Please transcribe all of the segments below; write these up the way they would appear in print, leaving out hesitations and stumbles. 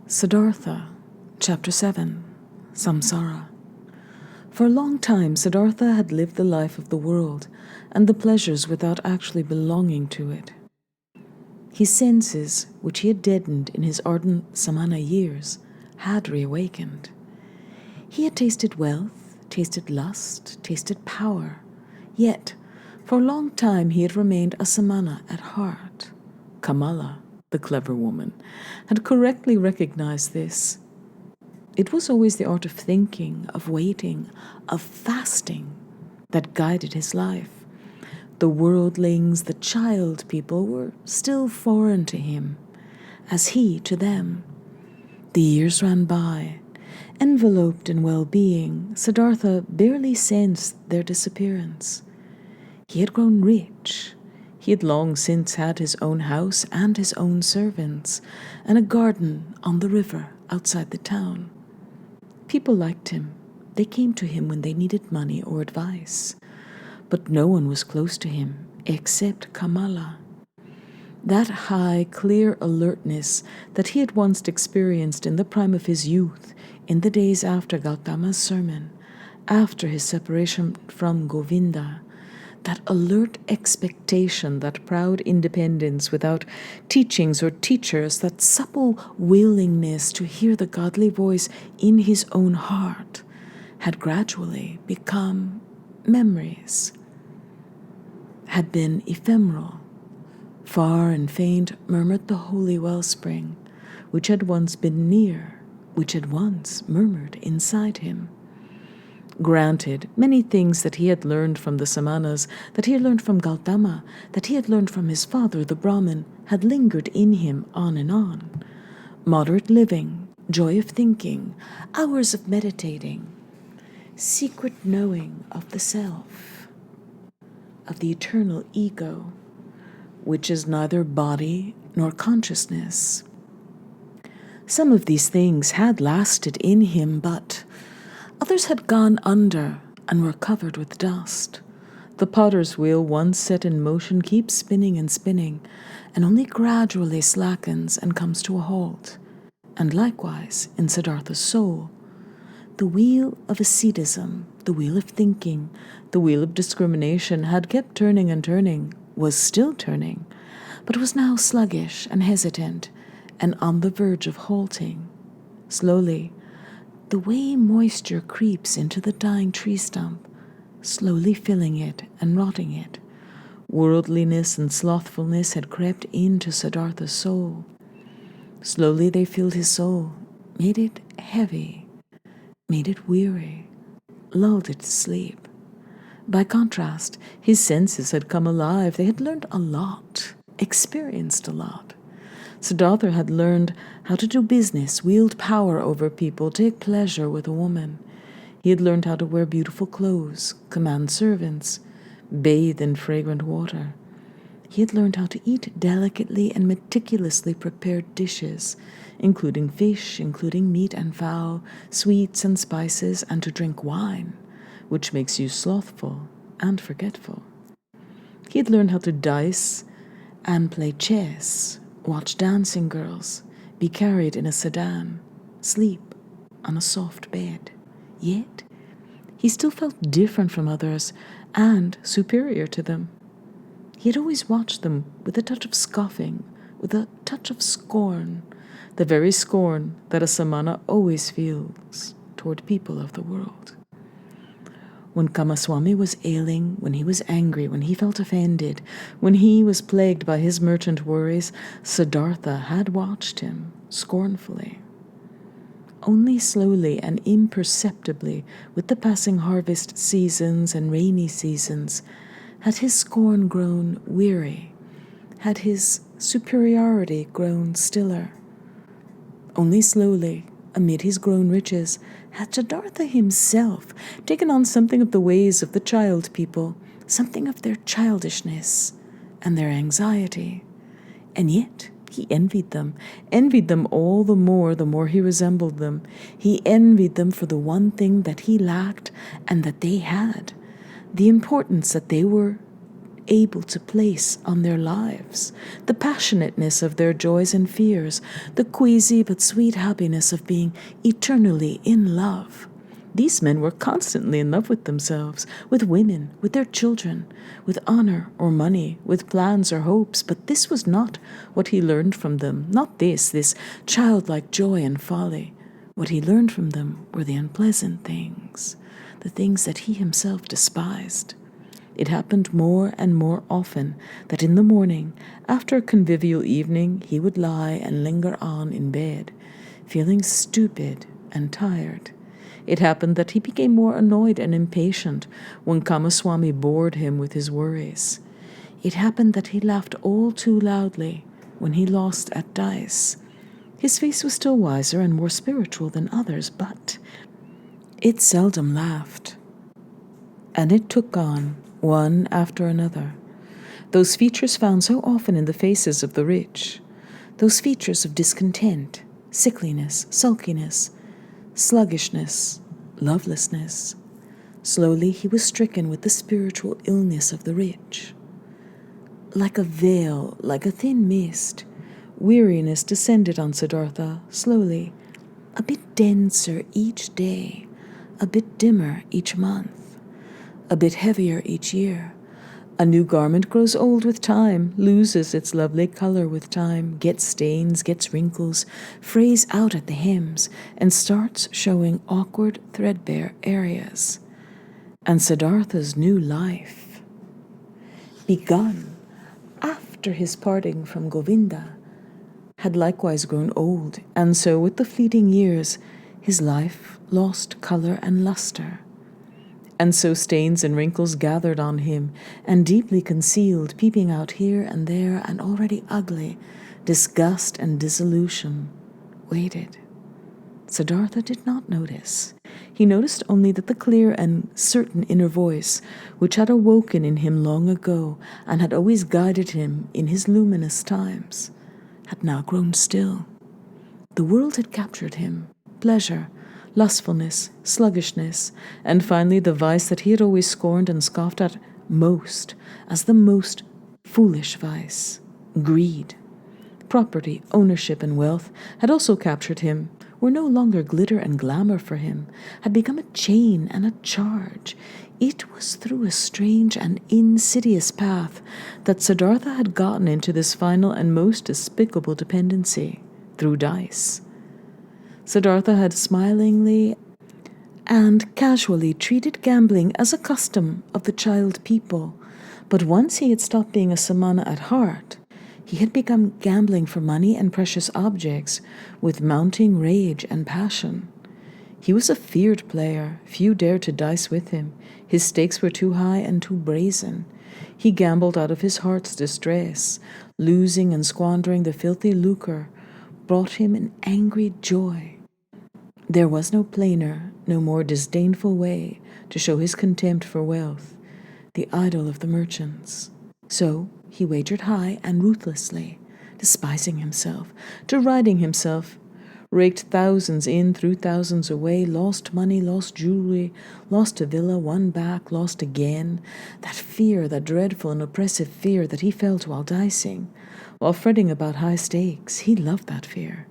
Siddhartha, Chapter 7, Samsara. For a long time, Siddhartha had lived the life of the world and the pleasures without actually belonging to it. His senses, which he had deadened in his ardent samana years, had reawakened. He had tasted wealth, tasted lust, tasted power, yet for a long time he had remained a samana at heart. Kamala, the clever woman, had correctly recognized this. It was always the art of thinking, of waiting, of fasting that guided his life. The worldlings, the child people, were still foreign to him, as he to them. The years ran by. Enveloped in well-being, Siddhartha barely sensed their disappearance. He had grown rich. He had long since had his own house and his own servants, and a garden on the river outside the town. People liked him. They came to him when they needed money or advice. But no one was close to him except Kamala. That high, clear alertness that he had once experienced in the prime of his youth, in the days after Gautama's sermon, after his separation from Govinda, that alert expectation, that proud independence without teachings or teachers, that supple willingness to hear the godly voice in his own heart, had gradually become memories, had been ephemeral. Far and faint murmured the holy wellspring, which had once been near, which had once murmured inside him. Granted, many things that he had learned from the Samanas, that he had learned from Gautama, that he had learned from his father, the Brahmin, had lingered in him on and on. Moderate living, joy of thinking, hours of meditating, secret knowing of the self, of the eternal ego, which is neither body nor consciousness. Some of these things had lasted in him, but others had gone under and were covered with dust. The potter's wheel, once set in motion, keeps spinning and spinning, and only gradually slackens and comes to a halt. And likewise, in Siddhartha's soul, the wheel of ascetism, the wheel of thinking, the wheel of discrimination had kept turning and turning, was still turning, but was now sluggish and hesitant, and on the verge of halting. Slowly, the way moisture creeps into the dying tree stump, slowly filling it and rotting it, worldliness and slothfulness had crept into Siddhartha's soul. Slowly they filled his soul, made it heavy, made it weary, lulled it to sleep. By contrast, his senses had come alive. They had learned a lot, experienced a lot. Siddhartha had learned how to do business, wield power over people, take pleasure with a woman. He had learned how to wear beautiful clothes, command servants, bathe in fragrant water. He had learned how to eat delicately and meticulously prepared dishes, including fish, including meat and fowl, sweets and spices, and to drink wine, which makes you slothful and forgetful. He had learned how to dice and play chess, watch dancing girls, be carried in a sedan, sleep on a soft bed. Yet, he still felt different from others and superior to them. He had always watched them with a touch of scoffing, with a touch of scorn, the very scorn that a samana always feels toward people of the world. When Kamaswami was ailing, when he was angry, when he felt offended, when he was plagued by his merchant worries, Siddhartha had watched him scornfully. Only slowly and imperceptibly, with the passing harvest seasons and rainy seasons, had his scorn grown weary, had his superiority grown stiller. Only slowly, amid his grown riches, had Siddhartha himself taken on something of the ways of the child people, something of their childishness and their anxiety. And yet he envied them all the more he resembled them. He envied them for the one thing that he lacked and that they had, the importance that they were able to place on their lives, the passionateness of their joys and fears, the queasy but sweet happiness of being eternally in love. These men were constantly in love with themselves, with women, with their children, with honor or money, with plans or hopes, but this was not what he learned from them, not this childlike joy and folly. What he learned from them were the unpleasant things, the things that he himself despised. It happened more and more often that in the morning, after a convivial evening, he would lie and linger on in bed, feeling stupid and tired. It happened that he became more annoyed and impatient when Kamaswami bored him with his worries. It happened that he laughed all too loudly when he lost at dice. His face was still wiser and more spiritual than others, but it seldom laughed. And it took on, one after another, those features found so often in the faces of the rich, those features of discontent, sickliness, sulkiness, sluggishness, lovelessness. Slowly he was stricken with the spiritual illness of the rich. Like a veil, like a thin mist, weariness descended on Siddhartha slowly, a bit denser each day, a bit dimmer each month, a bit heavier each year. A new garment grows old with time, loses its lovely color with time, gets stains, gets wrinkles, frays out at the hems, and starts showing awkward, threadbare areas. And Siddhartha's new life, begun after his parting from Govinda, had likewise grown old, and so with the fleeting years his life lost color and luster. And so stains and wrinkles gathered on him, and deeply concealed, peeping out here and there, and already ugly, disgust and dissolution waited. Siddhartha did not notice. He noticed only that the clear and certain inner voice, which had awoken in him long ago, and had always guided him in his luminous times, had now grown still. The world had captured him, pleasure, lustfulness, sluggishness, and finally the vice that he had always scorned and scoffed at most as the most foolish vice, greed. Property, ownership, and wealth had also captured him, were no longer glitter and glamour for him, had become a chain and a charge. It was through a strange and insidious path that Siddhartha had gotten into this final and most despicable dependency, through dice. Siddhartha had smilingly and casually treated gambling as a custom of the child people, but once he had stopped being a samana at heart, he had become gambling for money and precious objects with mounting rage and passion. He was a feared player. Few dared to dice with him. His stakes were too high and too brazen. He gambled out of his heart's distress. Losing and squandering the filthy lucre brought him an angry joy. There was no plainer, no more disdainful way to show his contempt for wealth, the idol of the merchants. So he wagered high and ruthlessly, despising himself, deriding himself, raked thousands in, threw thousands away, lost money, lost jewelry, lost a villa, won back, lost again. That fear, that dreadful and oppressive fear that he felt while dicing, while fretting about high stakes, he loved that fear,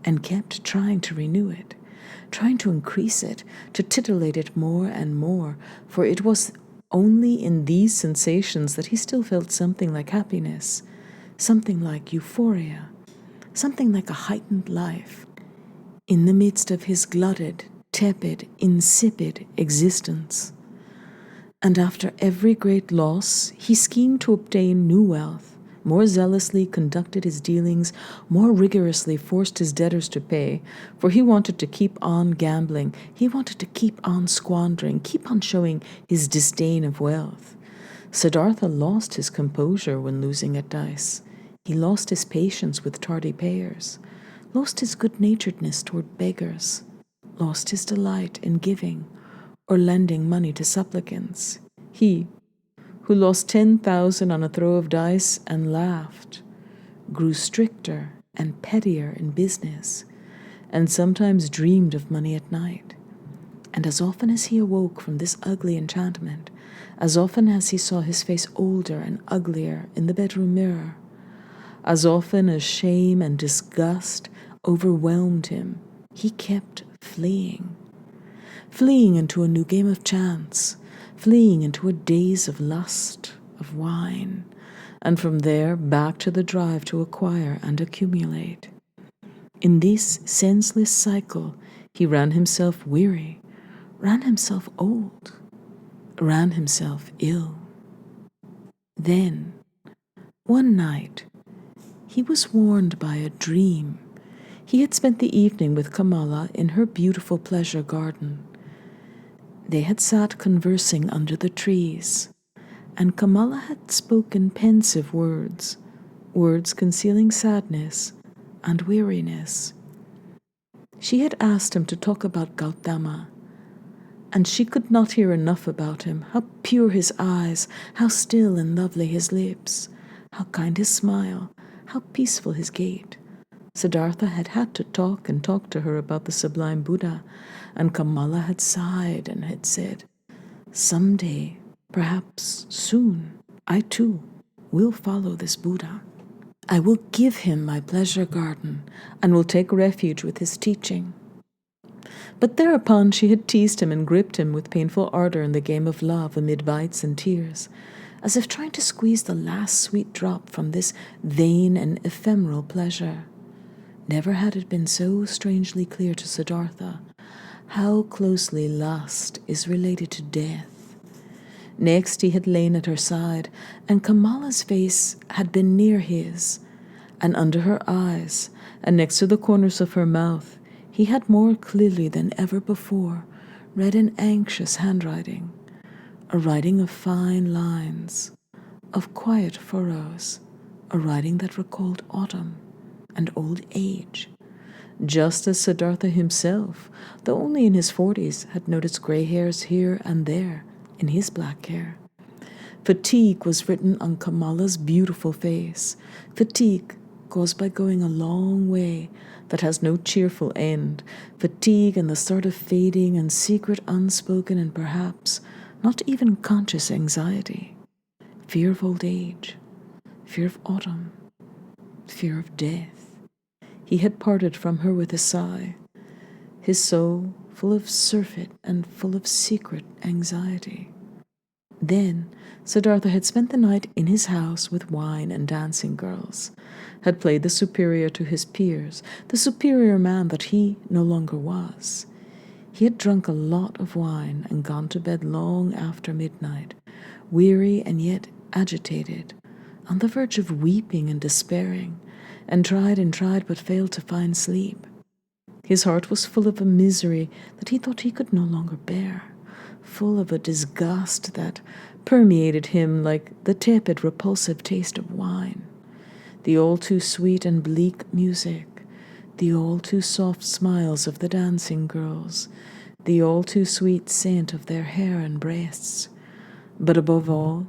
and kept trying to renew it, trying to increase it, to titillate it more and more, for it was only in these sensations that he still felt something like happiness, something like euphoria, something like a heightened life. In the midst of his glutted, tepid, insipid existence. And after every great loss, he schemed to obtain new wealth, more zealously conducted his dealings, more rigorously forced his debtors to pay, for he wanted to keep on gambling, he wanted to keep on squandering, keep on showing his disdain of wealth. Siddhartha lost his composure when losing at dice. He lost his patience with tardy payers, lost his good-naturedness toward beggars, lost his delight in giving or lending money to supplicants. He, who lost 10,000 on a throw of dice and laughed, grew stricter and pettier in business, and sometimes dreamed of money at night. And as often as he awoke from this ugly enchantment, as often as he saw his face older and uglier in the bedroom mirror, as often as shame and disgust overwhelmed him, he kept fleeing. Fleeing into a new game of chance, fleeing into a daze of lust, of wine, and from there back to the drive to acquire and accumulate. In this senseless cycle, he ran himself weary, ran himself old, ran himself ill. Then, one night, he was warned by a dream. He had spent the evening with Kamala in her beautiful pleasure garden. They had sat conversing under the trees, and Kamala had spoken pensive words, words concealing sadness and weariness. She had asked him to talk about Gautama, and she could not hear enough about him, how pure his eyes, how still and lovely his lips, how kind his smile, how peaceful his gait. Siddhartha had had to talk and talk to her about the sublime Buddha, and Kamala had sighed and had said, "Someday, perhaps soon, I too will follow this Buddha. I will give him my pleasure garden and will take refuge with his teaching." But thereupon she had teased him and gripped him with painful ardor in the game of love amid bites and tears, as if trying to squeeze the last sweet drop from this vain and ephemeral pleasure. Never had it been so strangely clear to Siddhartha how closely lust is related to death. Next he had lain at her side, and Kamala's face had been near his, and under her eyes, and next to the corners of her mouth, he had more clearly than ever before read an anxious handwriting, a writing of fine lines, of quiet furrows, a writing that recalled autumn and old age, just as Siddhartha himself, though only in his 40s, had noticed gray hairs here and there in his black hair. Fatigue was written on Kamala's beautiful face, fatigue caused by going a long way that has no cheerful end, fatigue and the sort of fading and secret unspoken and perhaps not even conscious anxiety, fear of old age, fear of autumn, fear of death. He had parted from her with a sigh, his soul full of surfeit and full of secret anxiety. Then Siddhartha had spent the night in his house with wine and dancing girls, had played the superior to his peers, the superior man that he no longer was. He had drunk a lot of wine and gone to bed long after midnight, weary and yet agitated, on the verge of weeping and despairing, and tried but failed to find sleep. His heart was full of a misery that he thought he could no longer bear, full of a disgust that permeated him like the tepid, repulsive taste of wine, the all too sweet and bleak music, the all too soft smiles of the dancing girls, the all too sweet scent of their hair and breasts. But above all,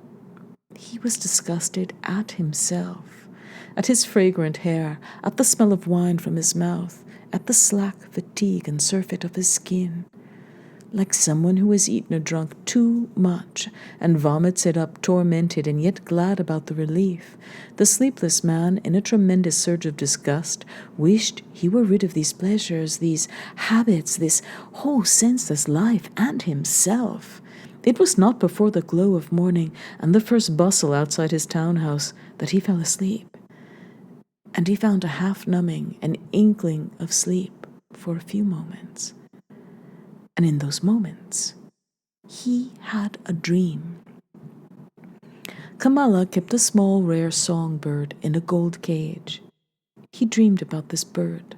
he was disgusted at himself, at his fragrant hair, at the smell of wine from his mouth, at the slack fatigue and surfeit of his skin. Like someone who has eaten or drunk too much and vomits it up tormented and yet glad about the relief, the sleepless man, in a tremendous surge of disgust, wished he were rid of these pleasures, these habits, this whole senseless life, and himself. It was not before the glow of morning and the first bustle outside his townhouse that he fell asleep, and he found a half-numbing, an inkling of sleep for a few moments. And in those moments, he had a dream. Kamala kept a small, rare songbird in a gold cage. He dreamed about this bird.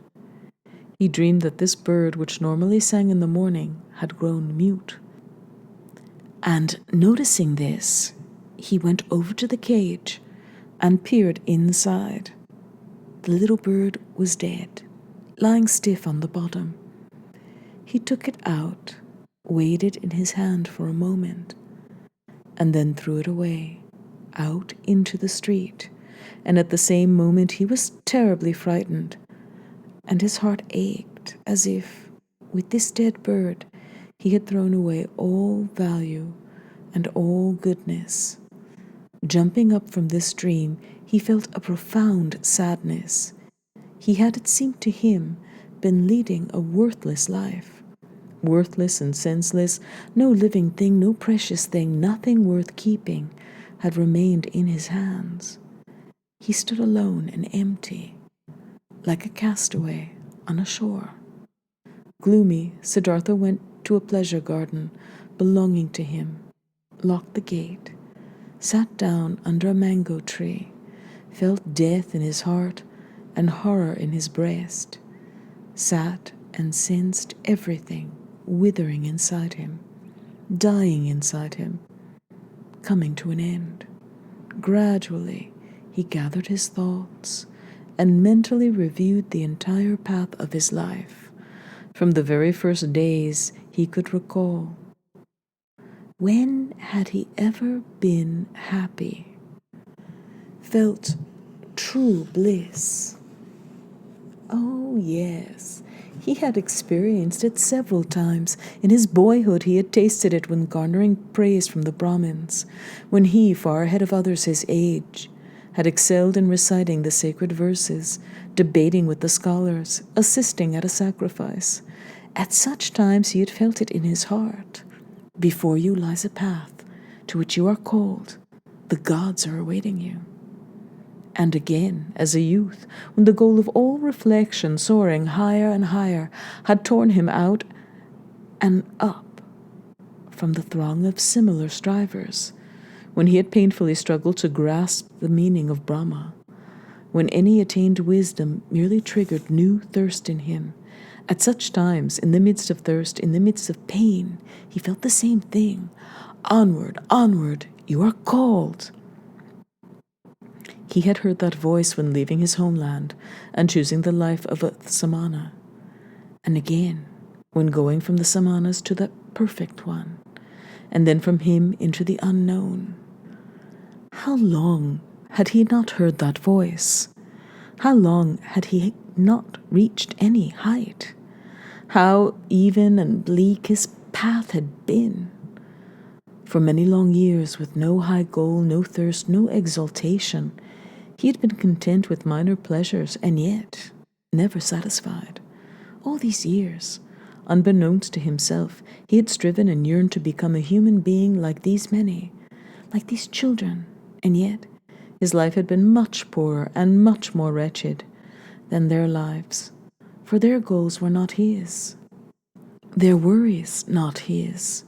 He dreamed that this bird, which normally sang in the morning, had grown mute. And noticing this, he went over to the cage and peered inside. The little bird was dead, lying stiff on the bottom. He took it out, weighed it in his hand for a moment, and then threw it away, out into the street. And at the same moment he was terribly frightened, and his heart ached as if, with this dead bird, he had thrown away all value and all goodness. Jumping up from this dream, he felt a profound sadness. He had, it seemed to him, been leading a worthless life. Worthless and senseless, no living thing, no precious thing, nothing worth keeping had remained in his hands. He stood alone and empty, like a castaway on a shore. Gloomy, Siddhartha went to a pleasure garden belonging to him, locked the gate, sat down under a mango tree, felt death in his heart and horror in his breast, sat and sensed everything withering inside him, dying inside him, coming to an end. Gradually, he gathered his thoughts and mentally reviewed the entire path of his life, from the very first days he could recall. When had he ever been happy? Felt true bliss? Oh, yes. He had experienced it several times. In his boyhood, he had tasted it when garnering praise from the Brahmins, when he, far ahead of others his age, had excelled in reciting the sacred verses, debating with the scholars, assisting at a sacrifice. At such times he had felt it in his heart. Before you lies a path to which you are called. The gods are awaiting you. And again, as a youth, when the goal of all reflection, soaring higher and higher, had torn him out and up from the throng of similar strivers, when he had painfully struggled to grasp the meaning of Brahma, when any attained wisdom merely triggered new thirst in him, at such times, in the midst of thirst, in the midst of pain, he felt the same thing. Onward, onward, you are called. He had heard that voice when leaving his homeland and choosing the life of a samana, and again when going from the samanas to the perfect one, and then from him into the unknown. How long had he not heard that voice? How long had he not reached any height? How even and bleak his path had been. For many long years, with no high goal, no thirst, no exaltation, he had been content with minor pleasures, and yet never satisfied. All these years, unbeknownst to himself, he had striven and yearned to become a human being like these many, like these children, and yet his life had been much poorer and much more wretched than their lives, for their goals were not his, their worries not his.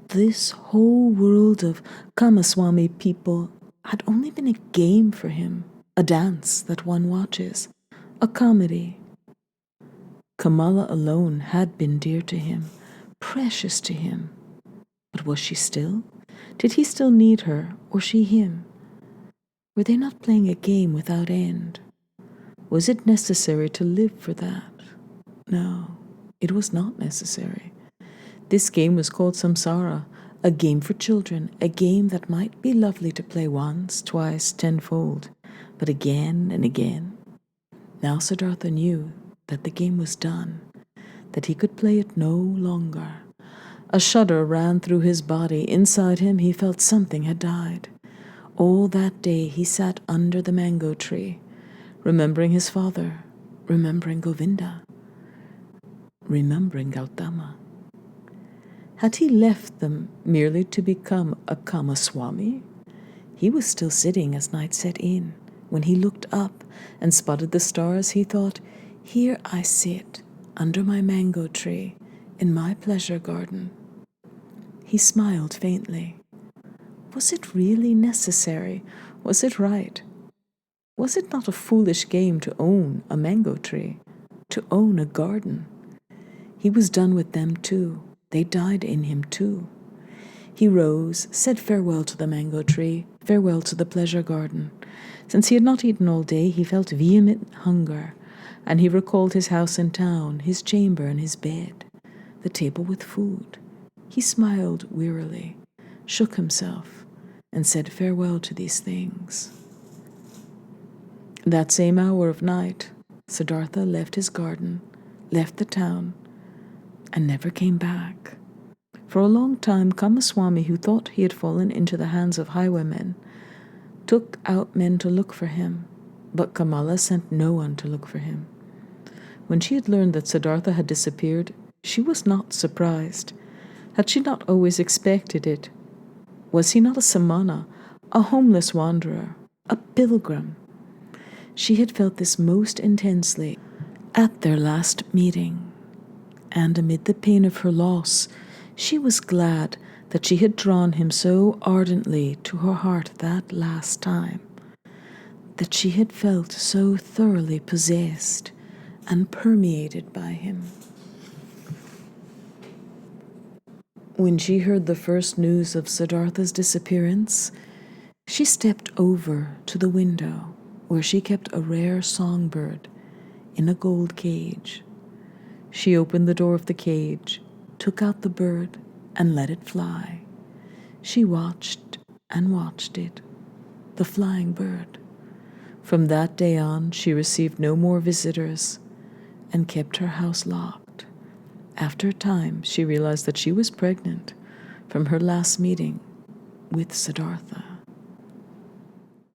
This whole world of Kamaswami people had only been a game for him, a dance that one watches, a comedy. Kamala alone had been dear to him, precious to him. But was she still? Did he still need her, or she him? Were they not playing a game without end? Was it necessary to live for that? No, it was not necessary. This game was called Samsara, a game for children, a game that might be lovely to play once, twice, tenfold, but again and again. Now Siddhartha knew that the game was done, that he could play it no longer. A shudder ran through his body. Inside him he felt something had died. All that day he sat under the mango tree, remembering his father, remembering Govinda, remembering Gautama. Had he left them merely to become a Kamaswami? He was still sitting as night set in. When he looked up and spotted the stars, he thought, "Here I sit, under my mango tree, in my pleasure garden." He smiled faintly. Was it really necessary? Was it right? Was it not a foolish game to own a mango tree, to own a garden? He was done with them too. They died in him too. He rose, said farewell to the mango tree, farewell to the pleasure garden. Since he had not eaten all day, he felt vehement hunger, and he recalled his house in town, his chamber and his bed, the table with food. He smiled wearily, shook himself, and said farewell to these things. That same hour of night, Siddhartha left his garden, left the town, and never came back. For a long time, Kamaswami, who thought he had fallen into the hands of highwaymen, took out men to look for him, but Kamala sent no one to look for him. When she had learned that Siddhartha had disappeared, she was not surprised. Had she not always expected it? Was he not a samana, a homeless wanderer, a pilgrim? She had felt this most intensely at their last meeting, and amid the pain of her loss, she was glad that she had drawn him so ardently to her heart that last time, that she had felt so thoroughly possessed and permeated by him. When she heard the first news of Siddhartha's disappearance, she stepped over to the window where she kept a rare songbird in a gold cage. She opened the door of the cage, took out the bird, and let it fly. She watched and watched it, the flying bird. From that day on, she received no more visitors and kept her house locked. After a time, she realized that she was pregnant from her last meeting with Siddhartha.